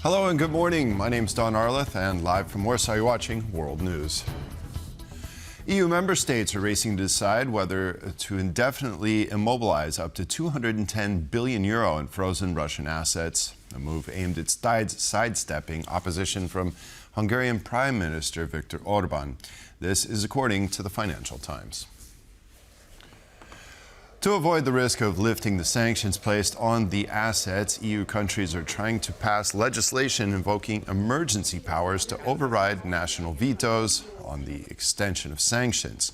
Hello and good morning. My name's Don Arleth, and live from Warsaw, you're watching World News. EU member states are racing to decide whether to indefinitely immobilize up to €210 billion in frozen Russian assets, a move aimed at sidestepping opposition from Hungarian Prime Minister Viktor Orbán. This is according to the Financial Times. To avoid the risk of lifting the sanctions placed on the assets, EU countries are trying to pass legislation invoking emergency powers to override national vetoes on the extension of sanctions.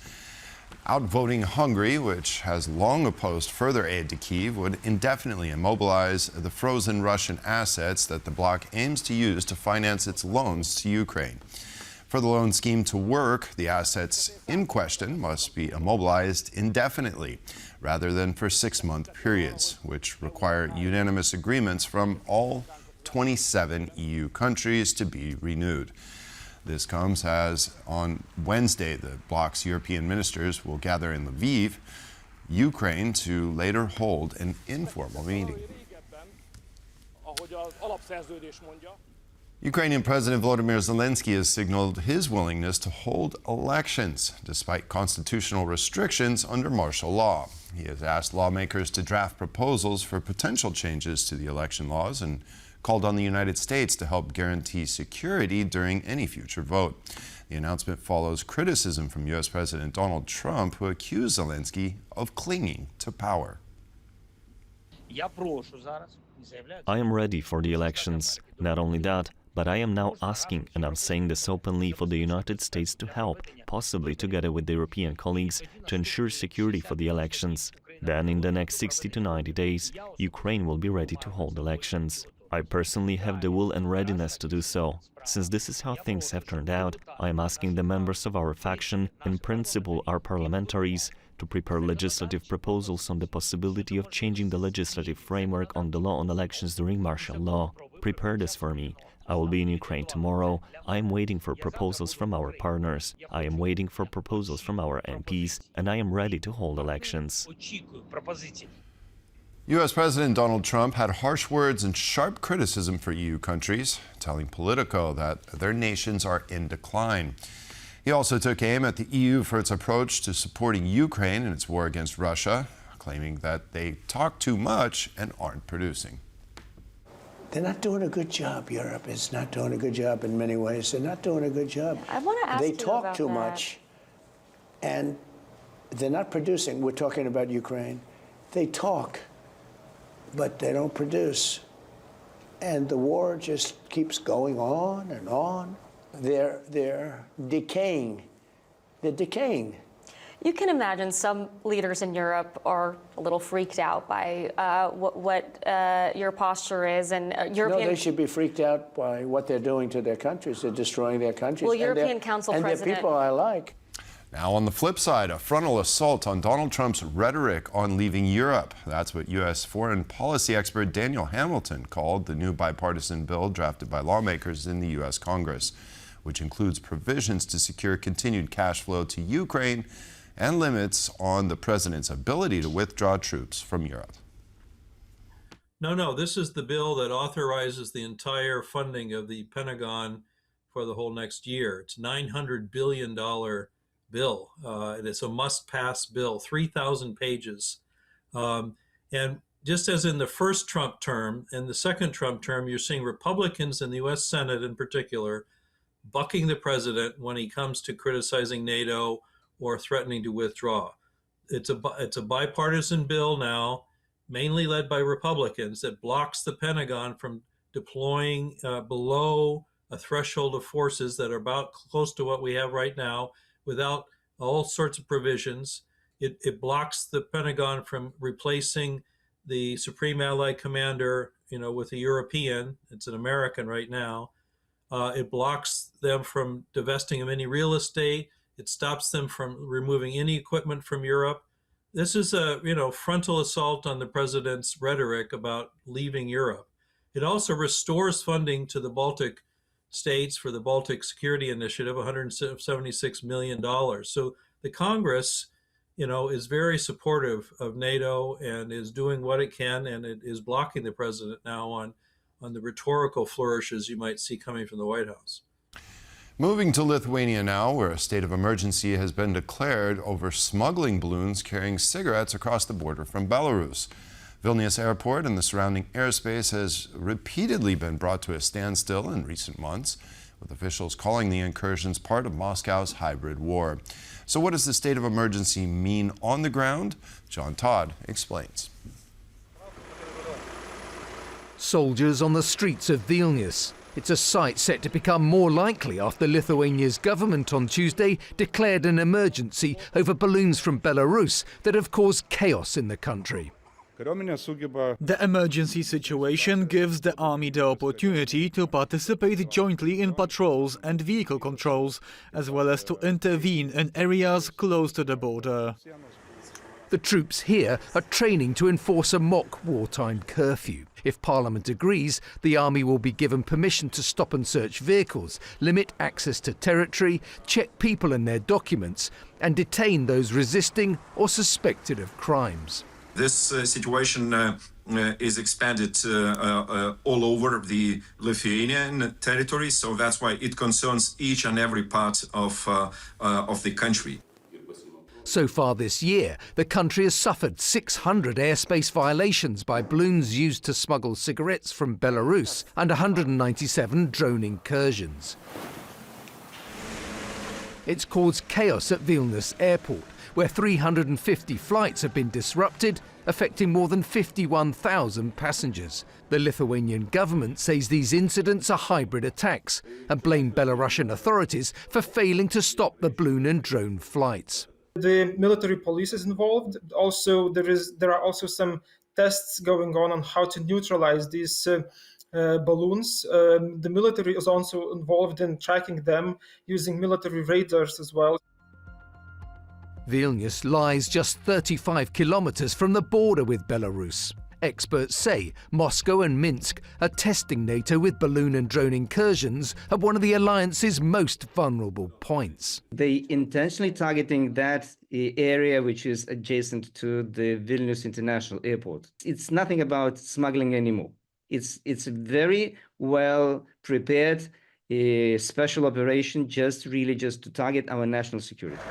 Outvoting Hungary, which has long opposed further aid to Kyiv, would indefinitely immobilize the frozen Russian assets that the bloc aims to use to finance its loans to Ukraine. For the loan scheme to work, the assets in question must be immobilized indefinitely, rather than for 6-month periods, which require unanimous agreements from all 27 EU countries to be renewed. This comes as on Wednesday, the bloc's European ministers will gather in Lviv, Ukraine, to later hold an informal meeting. Ukrainian President Volodymyr Zelenskyy has signaled his willingness to hold elections, despite constitutional restrictions under martial law. He has asked lawmakers to draft proposals for potential changes to the election laws and called on the United States to help guarantee security during any future vote. The announcement follows criticism from U.S. President Donald Trump, who accused Zelenskyy of clinging to power. I am ready for the elections. Not only that, but I am now asking, and I'm saying this openly, for the United States to help, possibly together with the European colleagues, to ensure security for the elections. Then, in the next 60 to 90 days, Ukraine will be ready to hold elections. I personally have the will and readiness to do so. Since this is how things have turned out, I am asking the members of our faction, in principle our parliamentaries, to prepare legislative proposals on the possibility of changing the legislative framework on the law on elections during martial law. Prepare this for me. I will be in Ukraine tomorrow. I am waiting for proposals from our partners. I am waiting for proposals from our MPs, and I am ready to hold elections. U.S. President Donald Trump had harsh words and sharp criticism for EU countries, telling Politico that their nations are in decline. He also took aim at the EU for its approach to supporting Ukraine in its war against Russia, claiming that they talk too much and aren't producing. They're not doing a good job. Europe is not doing a good job in many ways. They're not doing a good job. I want to ask you about that. They talk too much, and they're not producing. We're talking about Ukraine. They talk, but they don't produce. And the war just keeps going on and on. They're decaying. They're decaying. You can imagine some leaders in Europe are a little freaked out by what your posture is, and European. No, they should be freaked out by what they're doing to their countries. They're destroying their countries. Well, European Council President. And they're people I like. Now, on the flip side, a frontal assault on Donald Trump's rhetoric on leaving Europe. That's what U.S. foreign policy expert Daniel Hamilton called the new bipartisan bill drafted by lawmakers in the U.S. Congress, which includes provisions to secure continued cash flow to Ukraine and limits on the president's ability to withdraw troops from Europe. No, this is the bill that authorizes the entire funding of the Pentagon for the whole next year. It's a $900 billion bill. It's a must-pass bill, 3,000 pages. And just as in the first Trump term, in the second Trump term, you're seeing Republicans in the U.S. Senate in particular bucking the president when he comes to criticizing NATO or threatening to withdraw. It's a bipartisan bill now, mainly led by Republicans, that blocks the Pentagon from deploying below a threshold of forces that are about close to what we have right now, without all sorts of provisions. It blocks the Pentagon from replacing the Supreme Allied Commander, with a European. It's an American right now. It blocks them from divesting of any real estate. It stops them from removing any equipment from Europe. This is a frontal assault on the president's rhetoric about leaving Europe. It also restores funding to the Baltic states for the Baltic Security Initiative, $176 million. So the Congress, is very supportive of NATO and is doing what it can, and it is blocking the president now on on the rhetorical flourishes you might see coming from the White House. Moving to Lithuania now, where a state of emergency has been declared over smuggling balloons carrying cigarettes across the border from Belarus. Vilnius Airport and the surrounding airspace has repeatedly been brought to a standstill in recent months, with officials calling the incursions part of Moscow's hybrid war. So what does the state of emergency mean on the ground? John Todd explains. Soldiers on the streets of Vilnius. It's a sight set to become more likely after Lithuania's government on Tuesday declared an emergency over balloons from Belarus that have caused chaos in the country. The emergency situation gives the army the opportunity to participate jointly in patrols and vehicle controls, as well as to intervene in areas close to the border. The troops here are training to enforce a mock wartime curfew. If Parliament agrees, the army will be given permission to stop and search vehicles, limit access to territory, check people and their documents, and detain those resisting or suspected of crimes. This situation is expanded all over the Lithuanian territory, so that's why it concerns each and every part of the country. So far this year, the country has suffered 600 airspace violations by balloons used to smuggle cigarettes from Belarus and 197 drone incursions. It's caused chaos at Vilnius Airport, where 350 flights have been disrupted, affecting more than 51,000 passengers. The Lithuanian government says these incidents are hybrid attacks and blame Belarusian authorities for failing to stop the balloon and drone flights. The military police is involved. Also, there are also some tests going on how to neutralize these balloons. The military is also involved in tracking them using military radars as well. Vilnius lies just 35 kilometers from the border with Belarus. Experts say Moscow and Minsk are testing NATO with balloon and drone incursions at one of the alliance's most vulnerable points. They intentionally targeting that area which is adjacent to the Vilnius International Airport. It's nothing about smuggling anymore. It's a very well prepared special operation just to target our national security.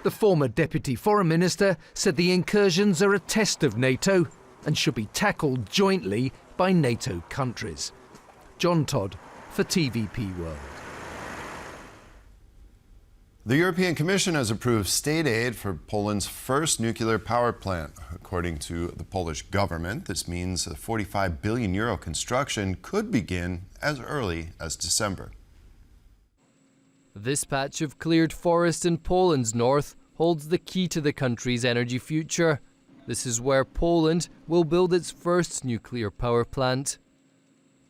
The former Deputy Foreign Minister said the incursions are a test of NATO and should be tackled jointly by NATO countries. John Todd for TVP World. The European Commission has approved state aid for Poland's first nuclear power plant. According to the Polish government, this means the €45 billion construction could begin as early as December. This patch of cleared forest in Poland's north holds the key to the country's energy future. This is where Poland will build its first nuclear power plant.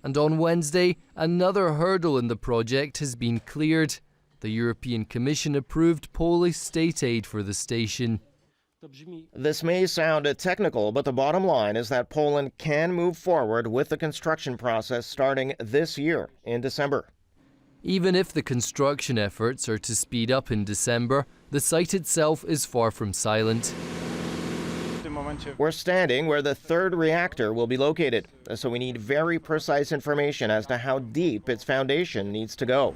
And on Wednesday, another hurdle in the project has been cleared. The European Commission approved Polish state aid for the station. This may sound technical, but the bottom line is that Poland can move forward with the construction process starting this year in December. Even if the construction efforts are to speed up in December, the site itself is far from silent. We're standing where the third reactor will be located, so we need very precise information as to how deep its foundation needs to go.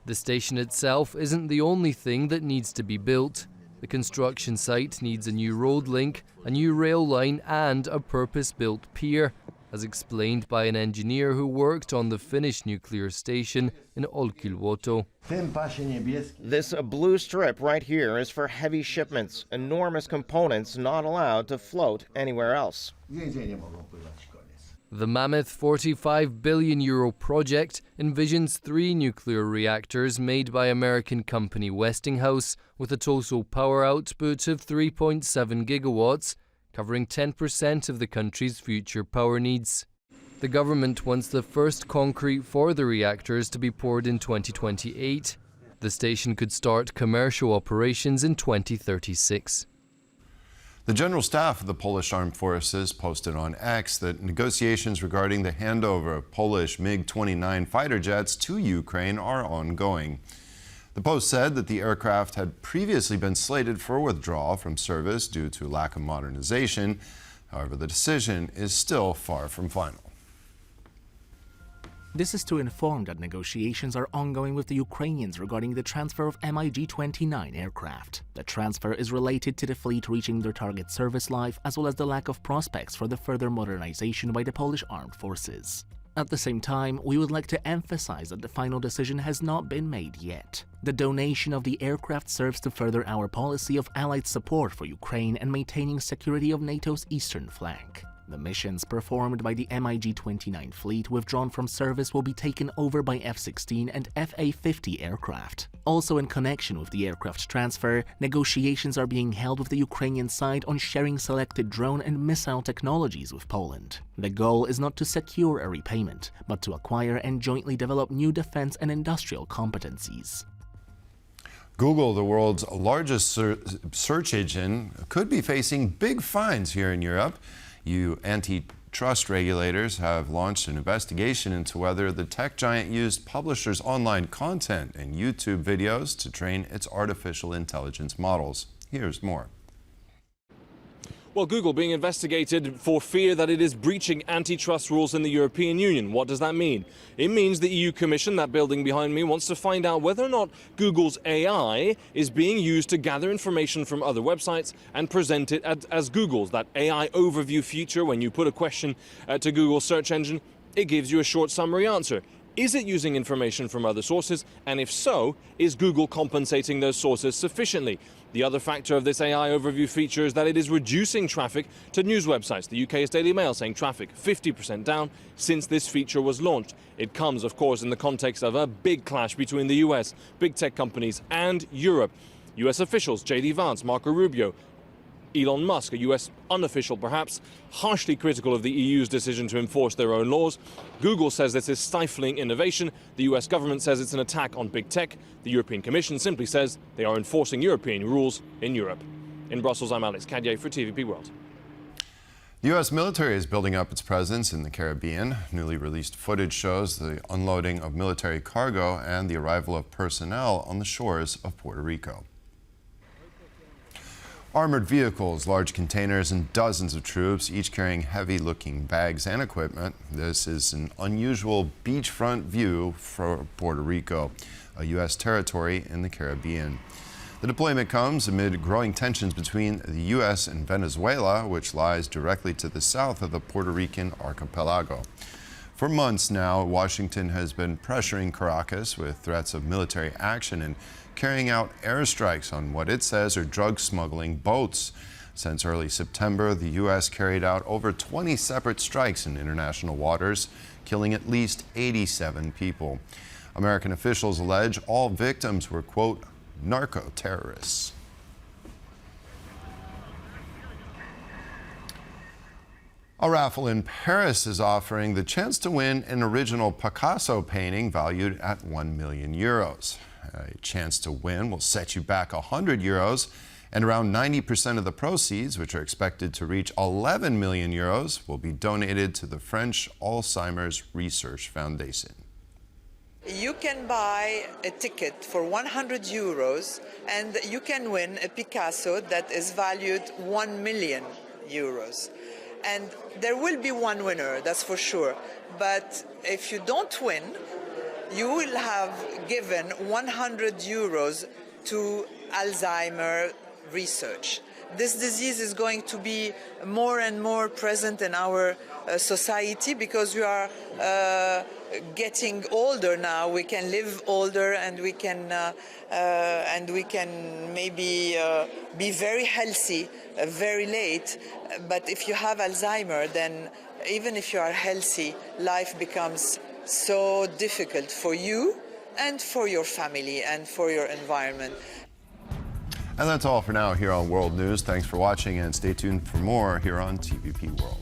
The station itself isn't the only thing that needs to be built. The construction site needs a new road link, a new rail line and a purpose-built pier, as explained by an engineer who worked on the Finnish nuclear station in Olkiluoto. This blue strip right here is for heavy shipments, enormous components not allowed to float anywhere else. The mammoth €45 billion project envisions 3 nuclear reactors made by American company Westinghouse, with a total power output of 3.7 gigawatts, covering 10% of the country's future power needs. The government wants the first concrete for the reactors to be poured in 2028. The station could start commercial operations in 2036. The General Staff of the Polish Armed Forces posted on X that negotiations regarding the handover of Polish MiG-29 fighter jets to Ukraine are ongoing. The Post said that the aircraft had previously been slated for withdrawal from service due to lack of modernization. However, the decision is still far from final. This is to inform that negotiations are ongoing with the Ukrainians regarding the transfer of MiG-29 aircraft. The transfer is related to the fleet reaching their target service life, as well as the lack of prospects for the further modernization by the Polish armed forces. At the same time, we would like to emphasize that the final decision has not been made yet. The donation of the aircraft serves to further our policy of allied support for Ukraine and maintaining security of NATO's eastern flank. The missions performed by the MiG-29 fleet withdrawn from service will be taken over by F-16 and Fa-50 aircraft. Also in connection with the aircraft transfer, negotiations are being held with the Ukrainian side on sharing selected drone and missile technologies with Poland. The goal is not to secure a repayment, but to acquire and jointly develop new defense and industrial competencies. Google, the world's largest search engine, could be facing big fines here in Europe. Antitrust regulators have launched an investigation into whether the tech giant used publishers' online content and YouTube videos to train its artificial intelligence models. Here's more. Well, Google being investigated for fear that it is breaching antitrust rules in the European Union. What does that mean? It means the EU Commission, that building behind me, wants to find out whether or not Google's AI is being used to gather information from other websites and present it as Google's. That AI overview feature, when you put a question to Google's search engine, it gives you a short summary answer. Is it using information from other sources? And if so, is Google compensating those sources sufficiently? The other factor of this AI overview feature is that it is reducing traffic to news websites. The UK's Daily Mail saying traffic 50% down since this feature was launched. It comes, of course, in the context of a big clash between the US, big tech companies, and Europe. US officials, J.D. Vance, Marco Rubio, Elon Musk, a US unofficial perhaps, harshly critical of the EU's decision to enforce their own laws. Google says this is stifling innovation. The US government says it's an attack on big tech. The European Commission simply says they are enforcing European rules in Europe. In Brussels, I'm Alex Cadye for TVP World. The U.S. military is building up its presence in the Caribbean. Newly released footage shows the unloading of military cargo and the arrival of personnel on the shores of Puerto Rico. Armored vehicles, large containers, and dozens of troops, each carrying heavy-looking bags and equipment. This is an unusual beachfront view for Puerto Rico, a U.S. territory in the Caribbean. The deployment comes amid growing tensions between the U.S. and Venezuela, which lies directly to the south of the Puerto Rican archipelago. For months now, Washington has been pressuring Caracas with threats of military action and carrying out airstrikes on what it says are drug smuggling boats. Since early September, the U.S. carried out over 20 separate strikes in international waters, killing at least 87 people. American officials allege all victims were, quote, narco-terrorists. A raffle in Paris is offering the chance to win an original Picasso painting valued at 1 million euros. A chance to win will set you back 100 euros, and around 90% of the proceeds, which are expected to reach 11 million euros, will be donated to the French Alzheimer's Research Foundation. You can buy a ticket for 100 euros and you can win a Picasso that is valued 1 million euros. And there will be one winner, that's for sure. But if you don't win, you will have given 100 euros to Alzheimer's research. This disease is going to be more and more present in our society because we are getting older now. We can live older and we can maybe be very healthy very late. But if you have Alzheimer's, then even if you are healthy, life becomes so difficult for you and for your family and for your environment. And that's all for now here on World News. Thanks for watching and stay tuned for more here on TVP World.